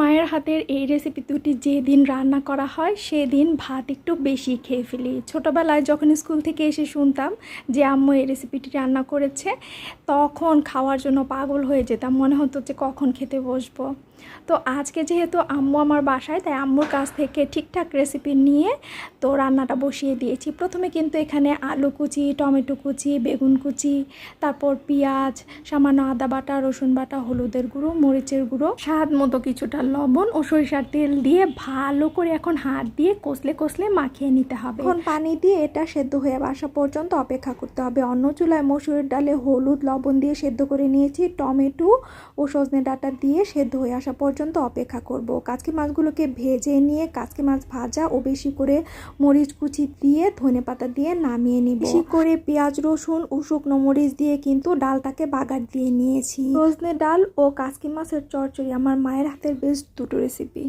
মায়ের হাতের এই রেসিপি দুটি যেদিন রান্না করা হয় সেদিন ভাত একটু বেশি খেয়ে ফেলি। ছোটোবেলায় যখন স্কুল থেকে এসে শুনতাম যে আম্মু এই রেসিপিটি রান্না করেছে, তখন খাওয়ার জন্য পাগল হয়ে যেতাম, মনে হতো যে কখন খেতে বসবো। তো আজকে যেহেতু আম্মু আমার বাসায়, তাই আম্মুর কাছ থেকে ঠিকঠাক রেসিপি নিয়ে তো রান্নাটা বসিয়ে দিয়েছি। প্রথমে কিন্তু এখানে আলু কুচি, টমেটো কুচি, বেগুন কুচি, তারপর পেঁয়াজ, সামান্য আদা বাটা, রসুন বাটা, হলুদের গুঁড়ো, মরিচের গুঁড়ো, স্বাদ মতো কিছুটা লবণ ও সরিষার তেল দিয়ে ভালো করে এখন হাত দিয়ে কষলে কষলে মাখিয়ে নিতে হবে। এখন পানি দিয়ে এটা সেদ্ধ হয়ে আসা পর্যন্ত অপেক্ষা করতে হবে। অন্য চুলায় মসুরের ডালে হলুদ লবণ দিয়ে সেদ্ধ করে নিয়েছি। টমেটো ও সজনে ডাঁটা দিয়ে সেদ্ধ হয়ে আসা পর্যন্ত অপেক্ষা করব। কাচকি মাছগুলোকে ভেজে নিয়ে কাচকি মাছ ভাজা ও বেশি করে মরিচ কুচি দিয়ে ধনেপাতা দিয়ে নামিয়ে নিব। বেশি করে পেঁয়াজ রসুন ও শুকনো মরিচ দিয়ে কিন্তু ডালটাকে বাগার দিয়ে নিয়েছি। সজনে ডাল ও কাচকি মাছের চচ্চড়ি আমার মায়ের হাতের বেশ দুটো রেসিপি।